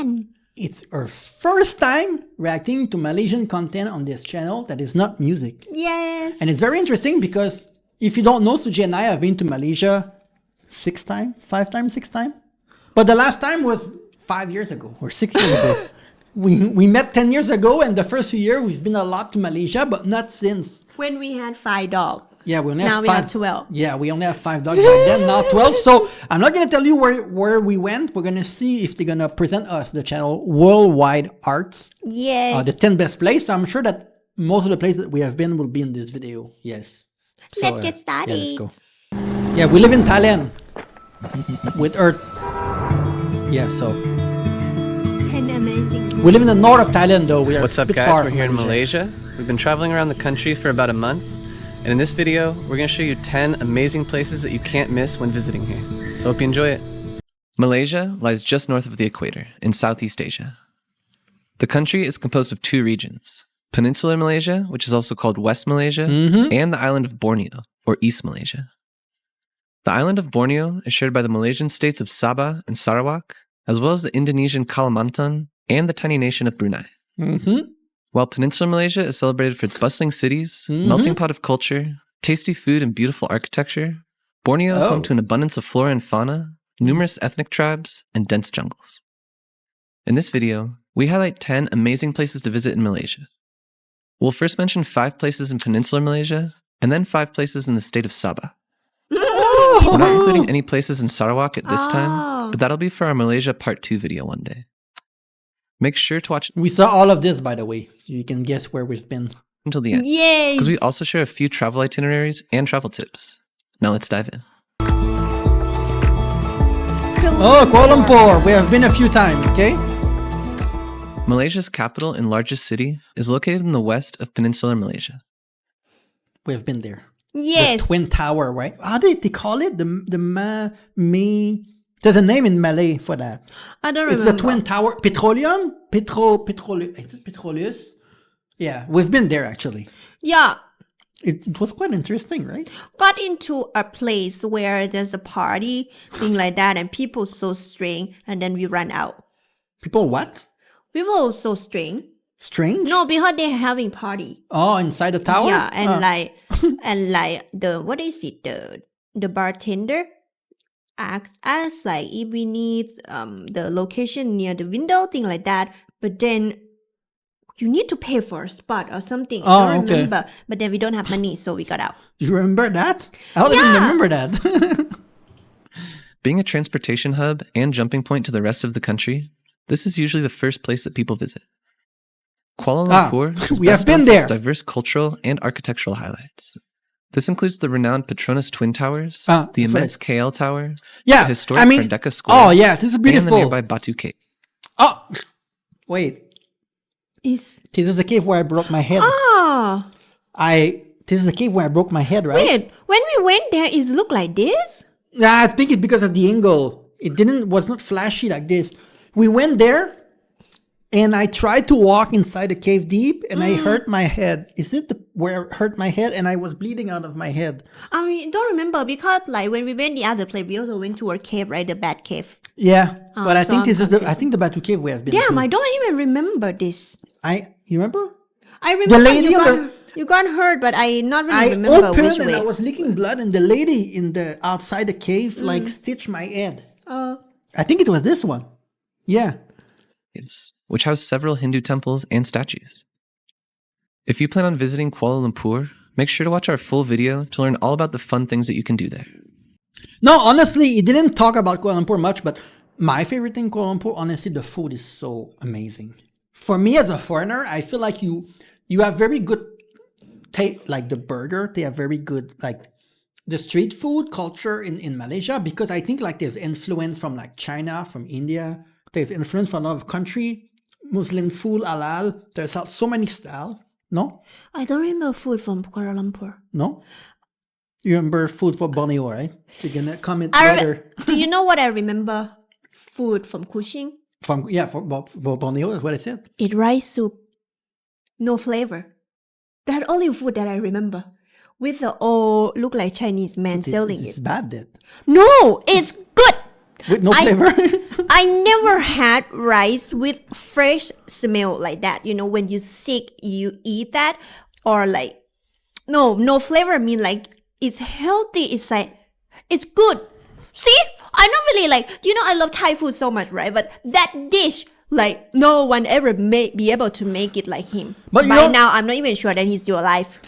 Thailand. It's our first time reacting to Malaysian content on this channel that is not music. Yes. And it's very interesting because if you don't know, Suji and I have been to Malaysia 5 times, 6 times. But the last time was 5 years ago or 6 years ago. We met 10 years ago, and the first few years we've been a lot to Malaysia, but not since. When we had 5 dogs. Yeah, we only now have we 5. have 12. Yeah, we only have 5 dogs back then, now 12. So I'm not going to tell you where we went. We're going to see if they're going to present us the channel Worldwide Arts. Yes. The 10 best places. So I'm sure that most of the places that we have been will be in this video. Yes. So, Let's get started. Yeah, let's go. Yeah, we live in Thailand with Earth. Yeah, so 10 amazing. we live in the north of Thailand, though. We are What's a up, bit guys? far We're from here in Malaysia. We've been traveling around the country for about a month. And in this video, we're going to show you 10 amazing places that you can't miss when visiting here. So hope you enjoy it. Malaysia lies just north of the equator in Southeast Asia. The country is composed of 2 regions. Peninsular Malaysia, which is also called West Malaysia, and the island of Borneo, or East Malaysia. The island of Borneo is shared by the Malaysian states of Sabah and Sarawak, as well as the Indonesian Kalimantan and the tiny nation of Brunei. While Peninsular Malaysia is celebrated for its bustling cities, melting pot of culture, tasty food, and beautiful architecture, Borneo is home to an abundance of flora and fauna, numerous ethnic tribes, and dense jungles. In this video, we highlight 10 amazing places to visit in Malaysia. We'll first mention 5 places in Peninsular Malaysia, and then 5 places in the state of Sabah. We're not including any places in Sarawak at this time, but that'll be for our Malaysia Part 2 video one day. Make sure to watch We saw all of this, by the way, so you can guess where we've been. until the end. Yes. Because we also share a few travel itineraries and travel tips. Now let's dive in. Oh, Kuala Lumpur. We have been a few times, okay? Malaysia's capital and largest city is located in the west of Peninsular Malaysia. We have been there. Yes. The Twin Tower, right? How do they call it? There's a name in Malay for that. I don't It's remember. the Twin Tower. Petroleum? Is it Petroleus? Yeah, we've been there actually. Yeah. It was quite interesting, right? Got into a place where there's a party, thing like that, and people so strange, and then we ran out. People what? We were so strange. Strange? No, because they're having party. Oh, inside the tower? Yeah, and like the bartender asked us like if we need the location near the window, thing like that. But then you need to pay for a spot or something. I don't remember. But then we don't have money, so we got out. You remember that? I don't even remember that. Being a transportation hub and jumping point to the rest of the country, this is usually the first place that people visit. Kuala Lumpur is we have best been known for its there. diverse cultural and architectural highlights. This includes the renowned Petronas Twin Towers, the immense KL Tower, the historic Merdeka Square, oh yeah, this is beautiful. and the nearby Batu Cave. Oh, wait. This is the cave where I broke my head. This is the cave where I broke my head, right? Wait, when we went there, it looked like this? I think it's because of the angle. It was not flashy like this. We went there, and I tried to walk inside the cave deep, and I hurt my head. Is it where I hurt my head? And I was bleeding out of my head. I mean, don't remember because like when we went the other place, we also went to a cave, right? The bad cave. Yeah, but I so think I'm I think the Batu Cave we have been. Damn, to. I don't even remember this. You remember? I remember The lady you got hurt, but I not really I remember opened which and way. I was leaking blood, and the lady outside the cave like stitched my head. I think it was this one. Yeah. Which house several Hindu temples and statues. If you plan on visiting Kuala Lumpur, make sure to watch our full video to learn all about the fun things that you can do there. No, honestly, it didn't talk about Kuala Lumpur much, but my favorite thing in Kuala Lumpur, honestly, the food is so amazing. For me as a foreigner, I feel like you have very good taste, like the burger. They have very good, like the street food culture in Malaysia, because I think like there's influence from like China, from India. There's influence from a lot of country, Muslim food, halal. There's so many styles. No? I don't remember food from Kuala Lumpur. No? You remember food for Borneo, right? So you're gonna comment later. Do you know what I remember? Food from Kuching. For Borneo, that's what I said. Eat rice soup. No flavor. That only food that I remember. With the old, look like Chinese man selling It's it. bad, that. No, it's good. With no flavor? I never had rice with fresh smell like that. You know, when you're sick, you eat that, or like no flavor. I mean, like it's healthy. It's like it's good. See, I'm not really like. You know, I love Thai food so much, right? But that dish, like no one ever may be able to make it like him. But you By don't- now, I'm not even sure that he's still alive.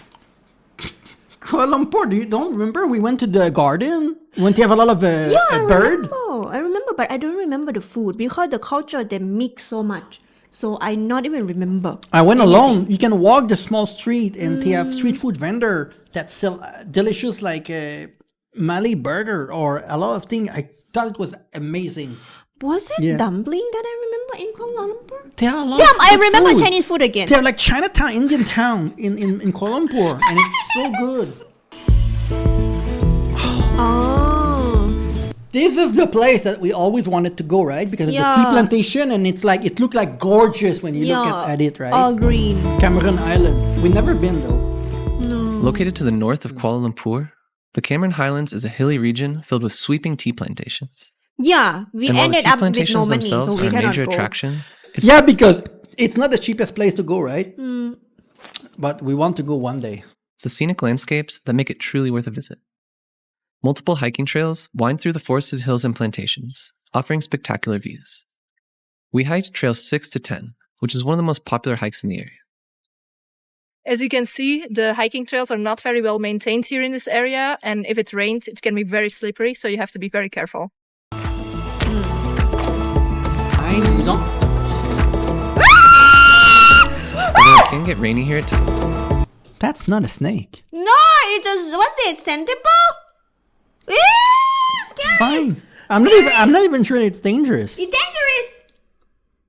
Kuala Lumpur, you don't remember? We went to the garden. Went to have a lot of Yeah, I bird. remember, but I don't remember the food because the culture they mix so much. So I not even remember. I went anything. alone. You can walk the small street and they have street food vendor that sell delicious like Malay burger or a lot of things. I thought it was amazing. Was it Yeah. dumpling that I remember in Kuala Lumpur? They have a lot Yeah, of I good remember food. Chinese food again. They have like Chinatown, Indian town in Kuala Lumpur, and it's so good. Oh, This is the place that we always wanted to go, right? Because it's a tea Yeah. plantation and it's like it looked like gorgeous when you look yeah. at it, right? All green. Cameron Island. We've never been though. Located to the north of Kuala Lumpur, the Cameron Highlands is a hilly region filled with sweeping tea plantations. Yeah, we And while the ended tea up with no plantations money, so themselves we are a cannot major go. attraction, it's Yeah, because it's not the cheapest place to go, right? But we want to go one day. the scenic landscapes that make it truly worth a visit. Multiple hiking trails wind through the forested hills and plantations, offering spectacular views. We hiked trails 6 to 10, which is one of the most popular hikes in the area. As you can see, the hiking trails are not very well maintained here in this area, and if it rains, it can be very slippery, so you have to be very careful. I don't. Although it can get rainy here at times, That's not a snake. No, it's a what's it? Centipede? Scary. Fine. I'm not even sure it's dangerous. It's dangerous.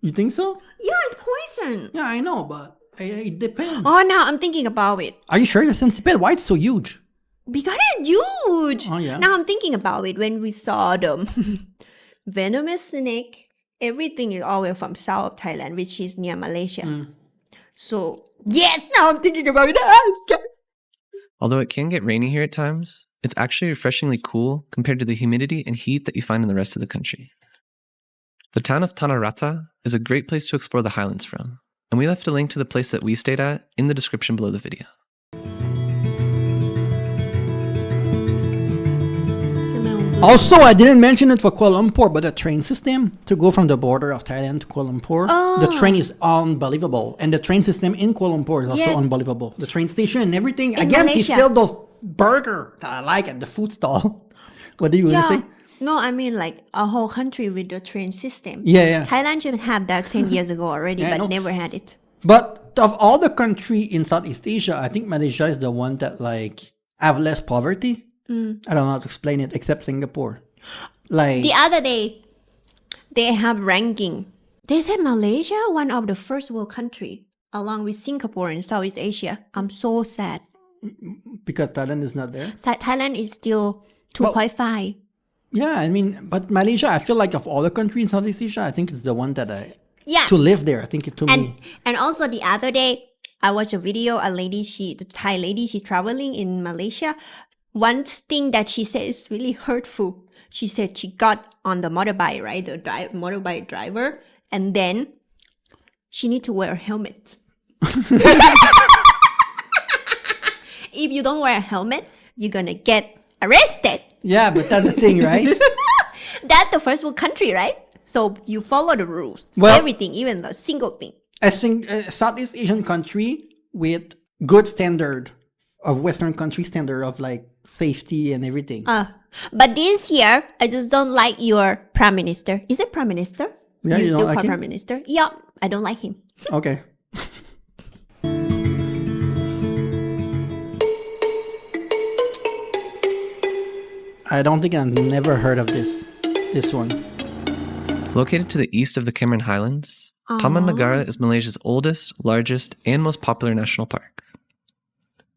You think so? Yeah, it's poison. Yeah, I know, but it depends. Oh, now I'm thinking about it. Are you sure it's centipede? Why it's so huge? Because it's huge. Oh, yeah. Now I'm thinking about it when we saw the venomous snake. Everything is all the way from south Thailand, which is near Malaysia. So yes, now I'm thinking about it. I'm scared. although it can get rainy here at times, it's actually refreshingly cool compared to the humidity and heat that you find in the rest of the country. The town of Tanah Rata is a great place to explore the Highlands from, and we left a link to the place that we stayed at in the description below the video. Smell good. Also, I didn't mention it for Kuala Lumpur, but the train system to go from the border of Thailand to Kuala Lumpur, the train is unbelievable. And the train system in Kuala Lumpur is also Yes. unbelievable. The train station and everything. In Again, they Malaysia. sell those burger that I like at the food stall. What do you want to Yeah. say? No, I mean like a whole country with the train system. Yeah. Thailand should have that 10 years ago already, Yeah, I know. but never had it. But of all the country in Southeast Asia, I think Malaysia is the one that like have less poverty. I don't know how to explain it except Singapore. Like The other day, they have ranking. They said Malaysia, one of the first world country, along with Singapore and Southeast Asia. I'm so sad. because Thailand is not there. Thailand is still 2.5. Yeah, I mean, but Malaysia, I feel like of all the countries in Southeast Asia, I think it's the one that Yeah. to live there. I think it to me. And also the other day, I watched a video. The Thai lady, she's traveling in Malaysia. One thing that she said is really hurtful. She said she got on the motorbike, right? The motorbike driver, and then she need to wear a helmet. If you don't wear a helmet, you're gonna get arrested. Yeah, but that's the thing, right? That's the first world country, right? So you follow the rules. Well- Everything, even the single thing. I think a Southeast Asian country with good standard of Western country standard of like safety and everything. But this year, I just don't like your prime minister. Is it prime minister? Yeah, you don't still like call him? prime minister? Yeah, I don't like him. Okay. I don't think I've never heard of this one. Located to the east of the Cameron Highlands, Taman Negara is Malaysia's oldest, largest, and most popular national park.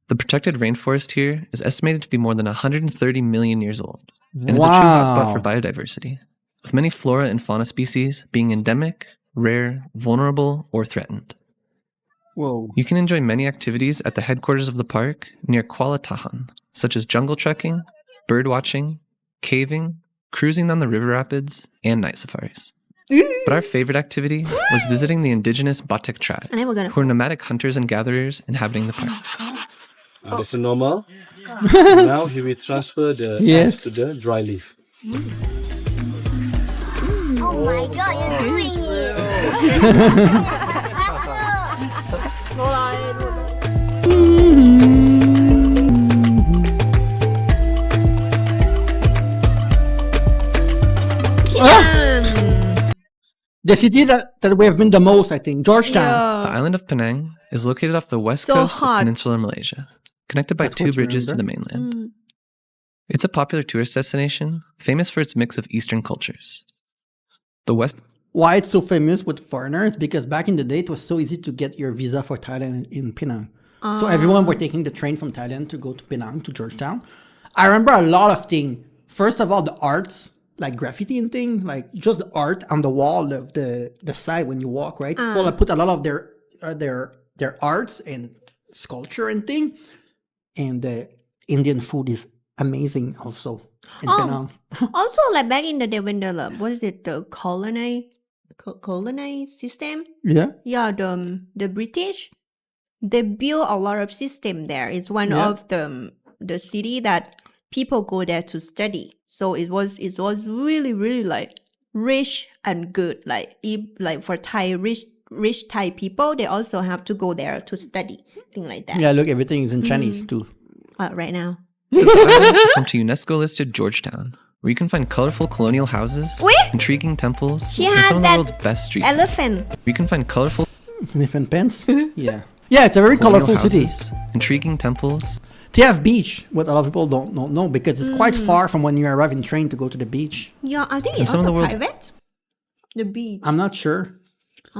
The protected rainforest here is estimated to be more than 130 million years old, and is a true hotspot for biodiversity, with many flora and fauna species being endemic, rare, vulnerable, or threatened. Whoa. You can enjoy many activities at the headquarters of the park near Kuala Tahan, such as jungle trekking, bird watching, caving, cruising down the river rapids, and night safaris. But our favorite activity was visiting the indigenous Batek tribe, I never gonna. who are nomadic hunters and gatherers inhabiting the park. This is normal. Now he will transfer the Yes. eggs to the dry leaf. Oh my god, you're doing it! The city that we have been the most, I think, Georgetown. The island of Penang is located off the west So coast hot. of peninsular Malaysia, connected by That's 2 what you bridges to the remember? mainland. It's a popular tourist destination, famous for its mix of Eastern cultures. The west Why it's so famous with foreigners? Because back in the day, it was so easy to get your visa for Thailand in Penang. So everyone were taking the train from Thailand to go to Penang, to Georgetown. I remember a lot of things. First of all, the arts, like graffiti and thing, like just the art on the wall of the side when you walk, right? People put a lot of their arts and sculpture and thing. And the Indian food is amazing also in Penang. Also, like back in the day when the what is it, the colonized system? Yeah. Yeah, the British, they built a lot of system there. It's one Yeah. of the city that people go there to study. So it was really really like rich and good. Like for Thai rich Thai people, they also have to go there to study, thing like that. Yeah, look, everything is in Chinese too. Right now. the island is home to UNESCO-listed Georgetown, where you can find colorful colonial houses, Wait. intriguing temples, She and had some of the that world's best street food. Elephant. You can find colorful Elephant pants. Yeah. Yeah, it's a very colonial colorful city. houses, intriguing temples, They have beach, what a lot of people don't know because it's quite far from when you arrive in train to go to the beach. Yeah, I think And it's some of also the world's- private. The beach. I'm not sure.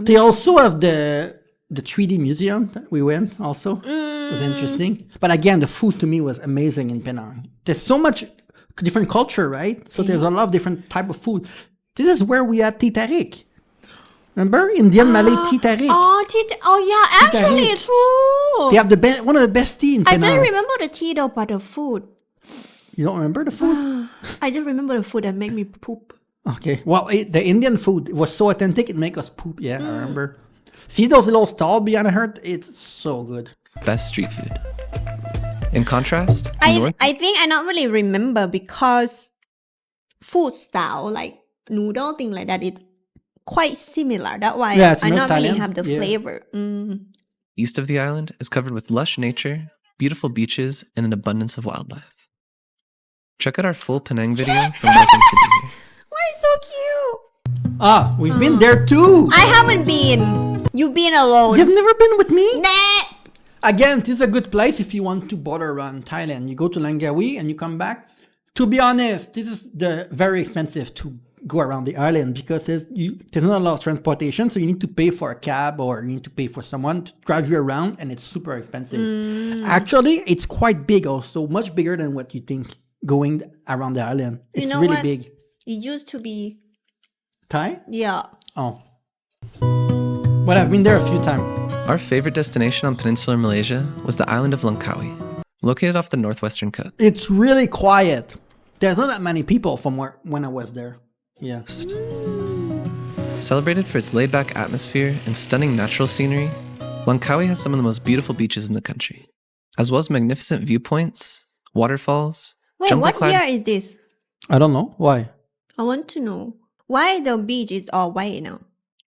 They also have the 3D museum that we went also. It was interesting. But again, the food to me was amazing in Penang. There's so much different culture, right? So there's a lot of different type of food. This is where we had tea tarik. Remember? Indian Malay tea tarik. Yeah, actually Tarik. true. They have one of the best tea in I Penang. don't remember the tea though, but the food. You don't remember the food? I just remember the food that make me poop. Okay. Well, the Indian food was so authentic, it make us poop. Yeah, I remember. See those little stalls behind the hut? It's so good. best street food. In contrast, in I North think I not really remember because food style like noodle thing like that it quite similar. That's why Yeah, it's I not not really Italian. have the Yeah. flavor. east of the island is covered with lush nature, beautiful beaches, and an abundance of wildlife. Check out our full Penang video from Welcome to Be Here. Why so cute? Ah, we've been there too. I haven't been. You've been alone. You've never been with me? Nah. Again, this is a good place if you want to border around Thailand. You go to Langkawi and you come back. To be honest, this is very expensive to go around the island because there's not a lot of transportation, so you need to pay for a cab or you need to pay for someone to drive you around, and it's super expensive. Actually, it's quite big also, much bigger than what you think going around the island. It's You know really what? big. It used to be Thai? yeah. Oh. But I've been there a few times. Our favorite destination on peninsular Malaysia was the island of Langkawi, located off the northwestern coast. It's really quiet. There's not that many people from when I was there. Yeah. Celebrated for its laid-back atmosphere and stunning natural scenery, Langkawi has some of the most beautiful beaches in the country, as well as magnificent viewpoints, waterfalls, Wait, what jungle-clad year is this? I don't know. Why? I want to know why the beach is all white now.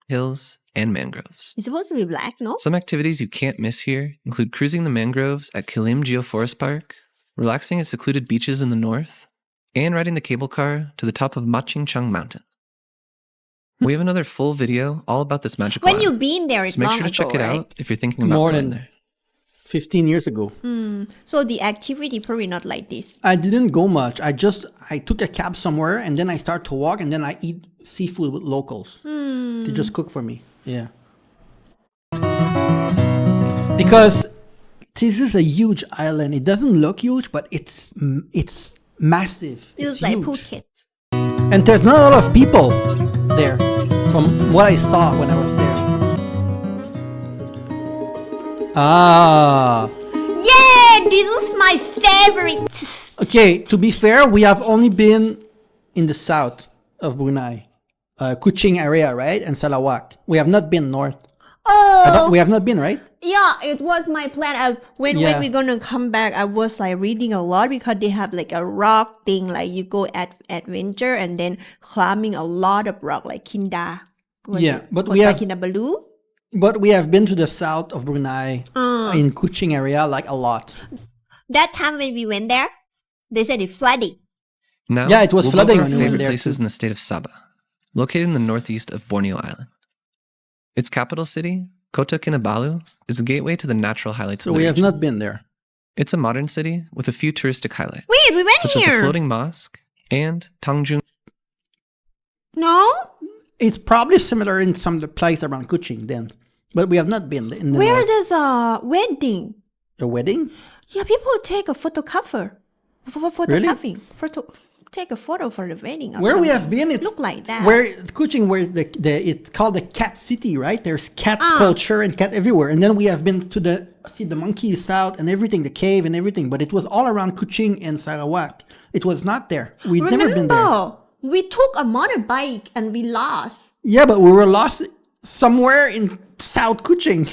hills, and mangroves. It's supposed to be black, no? Some activities you can't miss here include cruising the mangroves at Kilim Geoforest Park, relaxing at secluded beaches in the north, and riding the cable car to the top of Maching Chung Mountain. We have another full video all about this magical When island, you've been there, it's so make long sure to ago, check it right? out if you're thinking about More going than there. 15 years ago. So the activity probably not like this. I didn't go much. I took a cab somewhere and then I start to walk and then I eat seafood with locals. They just cook for me. Yeah. Because this is a huge island. It doesn't look huge, but it's massive. It's like huge. Phuket. And there's not a lot of people there from what I saw when I was there. Ah. Yeah, this is my favorite. Okay, to be fair, we have only been in the south of Brunei. Kuching area, right? And Sarawak. We have not been north. Oh, We have not been, right? yeah, it was my plan. When Yeah. we're gonna come back, I was like reading a lot because they have like a rock thing, like you go at adventure and then climbing a lot of rock, like Kinda. Yeah, but Kota we have- Kinabalu. But we have been to the south of Brunei in Kuching area like a lot. That time when we went there, they said it flooded. Now, Yeah, it was we'll flooding go to our when we went favorite there, places too. in the state of Sabah, located in the northeast of Borneo Island. Its capital city, Kota Kinabalu, is the gateway to the natural highlights So of the we have region. not been there. It's a modern city with a few touristic highlights, Wait, we went such as the here. floating mosque and Tangjung. No? It's probably similar in some of the place around Kuching then. But we have not been in the Where north. there's a wedding. A wedding? Yeah, people take a photo cover. Take a photo for the wedding. or Where we something. have been, it's Look like that. Where Kuching, where it's called the cat city, right? There's cat culture and cat everywhere. And then we have been to the monkeys out and everything, the cave and everything. But it was all around Kuching and Sarawak. It was not there. We'd never been there. Remember, we took a motorbike and we lost. Yeah, but we were lost somewhere in South Kuching.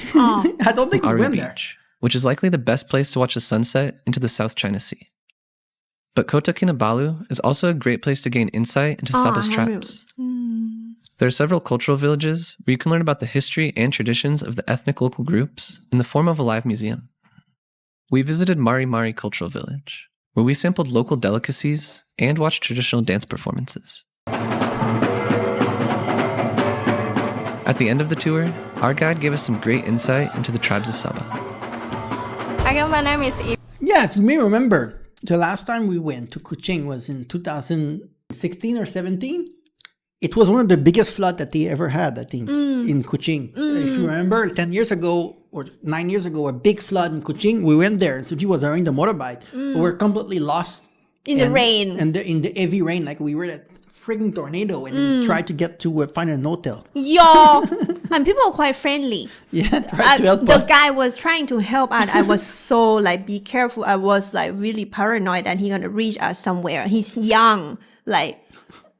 I don't think we Ari went there. Beach, which is likely the best place to watch the sunset into the South China Sea. But Kota Kinabalu is also a great place to gain insight into Sabah's tribes. There are several cultural villages where you can learn about the history and traditions of the ethnic local groups in the form of a live museum. We visited Mari Mari Cultural Village, where we sampled local delicacies and watched traditional dance performances. At the end of the tour, our guide gave us some great insight into the tribes of Sabah. Okay, my name is Eve. Yes, you may remember the last time we went to Kuching was in 2016 or 17. It was one of the biggest flood that they ever had, I think, in Kuching. If you remember, 10 years ago or 9 years ago, a big flood in Kuching. We went there. Suji was riding the motorbike. We were completely lost. In the rain. And in the heavy rain, like we were at frigging tornado and we tried to get to find an hotel. Yo! And people are quite friendly. Yeah, tried to help The us. guy was trying to help and I was so like, be careful. I was like really paranoid that he gonna reach us somewhere. He's young, like,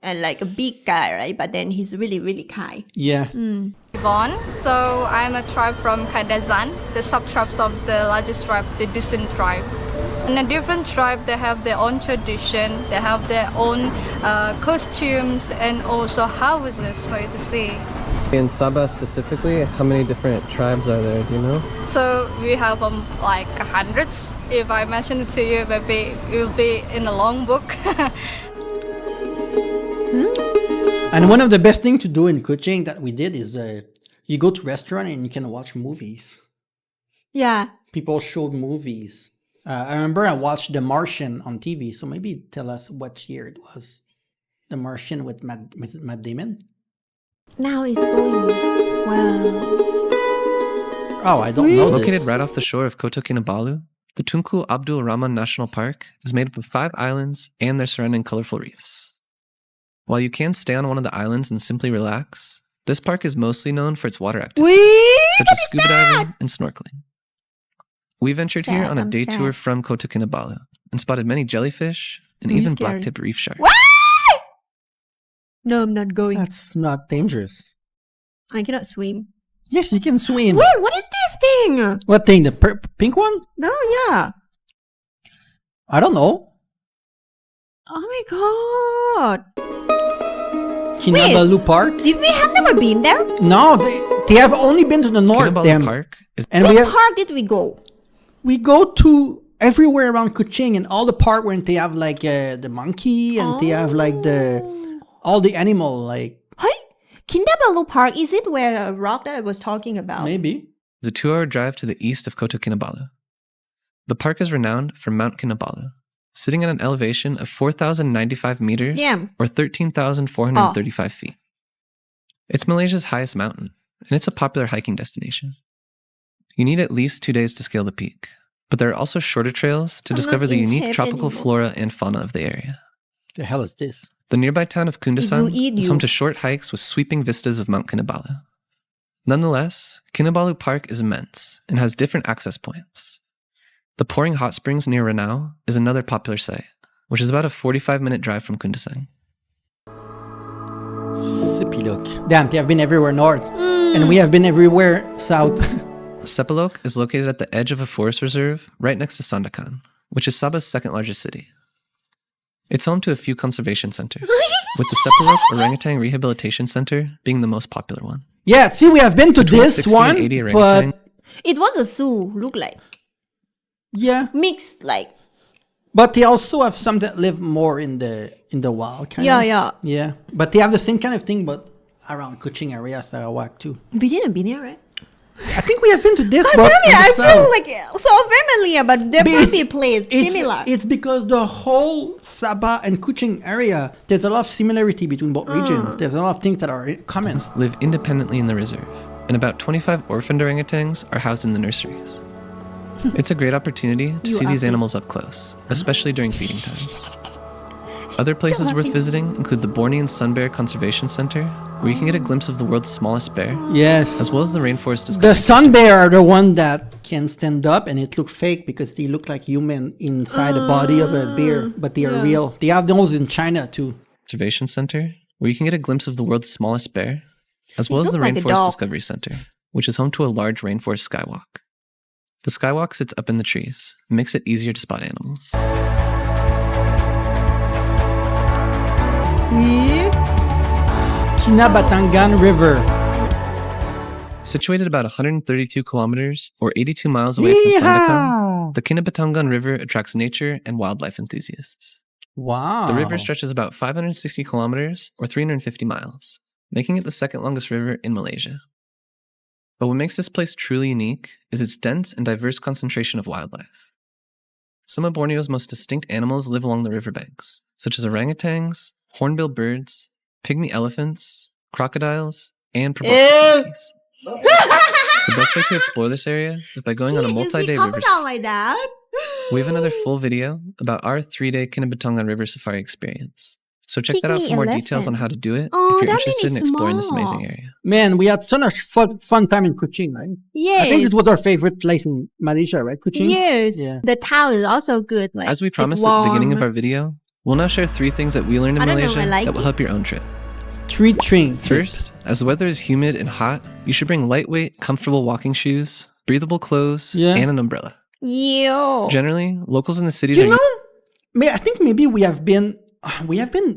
and like a big guy, right? But then he's really, really kind. Yeah. Yvonne. So I'm a tribe from Kadazan, the sub-tribes of the largest tribe, the Dusun tribe. And a different tribe, they have their own tradition, they have their own costumes and also houses for you to see. In Sabah specifically, how many different tribes are there? Do you know? So we have like hundreds. If I mention it to you, maybe it will be in a long book. And one of the best things to do in Kuching that we did is you go to restaurant and you can watch movies. Yeah. People showed movies. I remember I watched The Martian on TV, so maybe tell us what year it was. The Martian with Matt Damon? Now it's going well. Oh, I don't know Located this. right off the shore of Kota Kinabalu, the Tunku Abdul Rahman National Park is made up of 5 islands and their surrounding colorful reefs. While you can stay on one of the islands and simply relax, this park is mostly known for its water activities, such as scuba diving and snorkeling. We ventured here Sad, on a I'm day sad. tour from Kota Kinabalu and spotted many jellyfish and Really even scary. black-tipped reef sharks. What? No, I'm not going. That's not dangerous. I cannot swim. Yes, you can swim. Wait, what is this thing? What thing? The pink one? No, yeah. I don't know. Oh my god. Kinabalu Park? Did we have never been there? No, they have only been to the north. Kinabalu Them. Park is And Which park did we go? we go to everywhere around Kuching and all the park where they have like the monkey and they have like all the animal like Hey, Kinabalu Park, is it where a rock that I was talking about? maybe. a 2-hour drive to the east of Kota Kinabalu. The park is renowned for Mount Kinabalu, sitting at an elevation of 4,095 meters Yeah. or 13,435 feet. It's Malaysia's highest mountain, and it's a popular hiking destination. You need at least 2 days to scale the peak, but there are also shorter trails to I'm discover not the in unique shape tropical anymore. flora and fauna of the area. The hell is this? The nearby town of It will Kundasang eat is home you. to short hikes with sweeping vistas of Mount Kinabalu. Nonetheless, Kinabalu Park is immense and has different access points. The pouring hot springs near Ranau is another popular site, which is about a 45-minute drive from Kundasang. Sepilok. Damn, they have been everywhere north. And we have been everywhere south. Sepilok is located at the edge of a forest reserve right next to Sandakan, which is Sabah's second largest city. It's home to a few conservation centers, with the Sepilok Orangutan Rehabilitation Center being the most popular one. Yeah, see, we have been to Between this 60 one, and 80 but orangutan. It was a zoo, look like. yeah. Mixed, like. But they also have some that live more in the wild kind Yeah, of. yeah. Yeah. But they have the same kind of thing, but around Kuching area, Sarawak too. We didn't be there, right? I think we have been to this, I but in the feel south. like so familiar, but there But might be a place it's, similar. It's because the whole Sabah and Kuching area, there's a lot of similarity between both regions. There's a lot of things that are common. Live independently in the reserve, and about 25 orphaned orangutans are housed in the nurseries. It's a great opportunity to You see these ugly. animals up close, especially during feeding times. Other places worth visiting include the Bornean Sun Bear Conservation Center, where you can get a glimpse of the world's smallest bear, Yes. as well as the Rainforest The Discovery sun bear are the one that can stand up and it look fake because they look like human inside the body of a bear, but they are real. They have those in China too. Conservation Center, where you can get a glimpse of the world's smallest bear, as well as look the like a Rainforest dog. Discovery Center, which is home to a large rainforest skywalk. The skywalk sits up in the trees and makes it easier to spot animals. Kinabatangan River. Situated about 132 kilometers or 82 miles away from Sandakan, the Kinabatangan River attracts nature and wildlife enthusiasts. Wow. The river stretches about 560 kilometers or 350 miles, making it the second longest river in Malaysia. But what makes this place truly unique is its dense and diverse concentration of wildlife. Some of Borneo's most distinct animals live along the riverbanks, such as orangutans, hornbill birds, pygmy elephants, crocodiles, and proboscis monkeys. The best way to explore this area is by going on a multi-day river crocodile like that. We have another full video about our 3-day Kinabatangan River Safari experience. So check that out Pygmy for more details on elephant. how to do it Oh, if you're that interested in means exploring this small. amazing area. Man, we had so much fun time in Kuching, right? Yes. I think this was our favorite place in Malaysia, right? Kuching? Yes. Yeah. The town is also good. Like, As we it's promised at the beginning of warm. our video, we'll now share 3 things that we learned in I don't know, Malaysia I like that will it. help your own trip. Tree train. First, as the weather is humid and hot, you should bring lightweight, comfortable walking shoes, breathable clothes, Yeah. and an umbrella. Yo. Generally, locals in the cities You are know, I think maybe we have been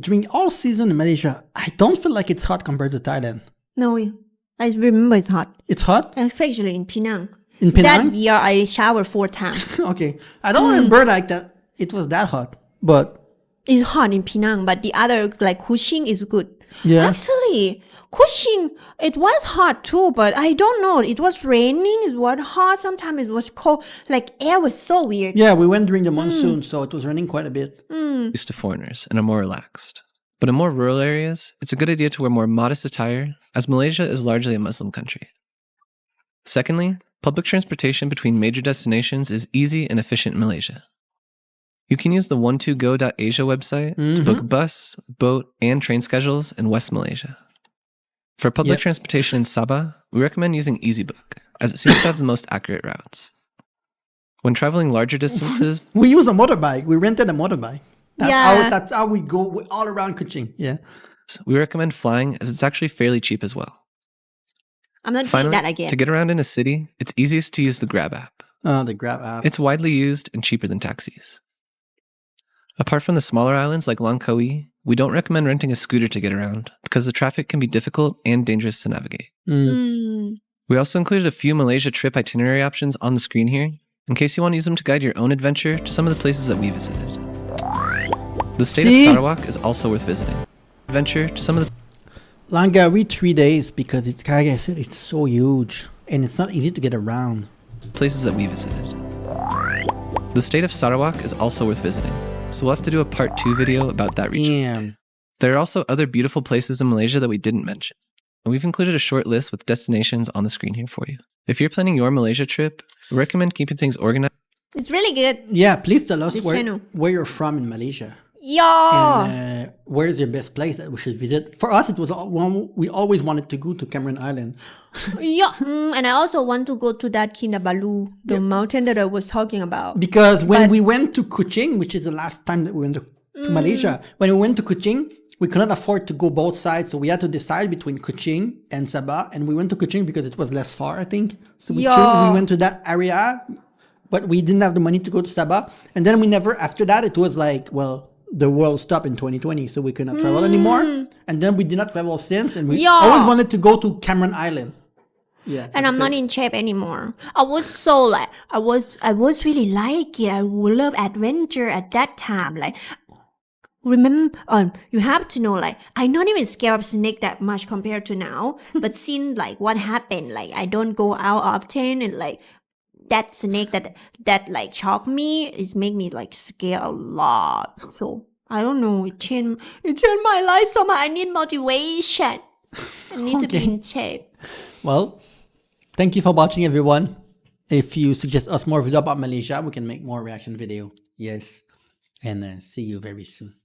during all season in Malaysia. I don't feel like it's hot compared to Thailand. No, I remember it's hot. It's hot Especially in Penang. in Penang. That year I showered 4 times. Okay, I don't remember like that. It was that hot, but It's hot in Penang, but the other like Kuching is good. Yeah. Actually, Kuching, it was hot too, but I don't know. It was raining, it was hot, sometimes it was cold. Like air was so weird. yeah, we went during the monsoon, so it was raining quite a bit. used to foreigners and are more relaxed. But in more rural areas, it's a good idea to wear more modest attire, as Malaysia is largely a Muslim country. Secondly, public transportation between major destinations is easy and efficient in Malaysia. You can use the 12go.asia website to book bus, boat, and train schedules in West Malaysia. For public Yep. transportation in Sabah, we recommend using EasyBook, as it seems to have the most accurate routes. When traveling larger distances, We use a motorbike. We rented a motorbike. That's Yeah. how we go all around Kuching. Yeah. we recommend flying, as it's actually fairly cheap as well. I'm not Finally, doing that again. to get around in a city, it's easiest to use the Grab app. The Grab app. It's widely used and cheaper than taxis. Apart from the smaller islands like Langkawi, we don't recommend renting a scooter to get around because the traffic can be difficult and dangerous to navigate. We also included a few Malaysia trip itinerary options on the screen here, in case you want to use them to guide your own adventure to some of the places that we visited. The state See? of Sarawak is also worth visiting. Adventure to some of the Langkawi 3 days because it's like I said, it's so huge and it's not easy to get around. places that we visited. The state of Sarawak is also worth visiting, so we'll have to do a part 2 video about that region. Damn. There are also other beautiful places in Malaysia that we didn't mention, and we've included a short list with destinations on the screen here for you. If you're planning your Malaysia trip, we recommend keeping things organized. It's really good. Yeah, please tell us This where channel. you're from in Malaysia. Yo. And where is your best place that we should visit? For us, it was one we always wanted to go to Cameron Island. Yeah. And I also want to go to that Kinabalu, the mountain that I was talking about. Because when we went to Kuching, which is the last time that we went to Malaysia, when we went to Kuching, we couldn't afford to go both sides, so we had to decide between Kuching and Sabah, and we went to Kuching because it was less far, I think. So we went to that area, but we didn't have the money to go to Sabah. And then we never, after that, it was like, well, the world stopped in 2020, so we could not travel anymore. And then we did not travel since, and we always wanted to go to Cameron Island. Yeah, and I'm not in shape anymore. I was so like, I was really like it. I would love adventure at that time. Like, remember, you have to know, like, I'm not even scared of snake that much compared to now. But since like what happened, like I don't go out often, and like that snake that like shocked me is make me like scared a lot. So I don't know. It changed my life so much. I need motivation. I need to be in shape. Well, thank you for watching, everyone. If you suggest us more video about Malaysia, we can make more reaction video. Yes. And see you very soon.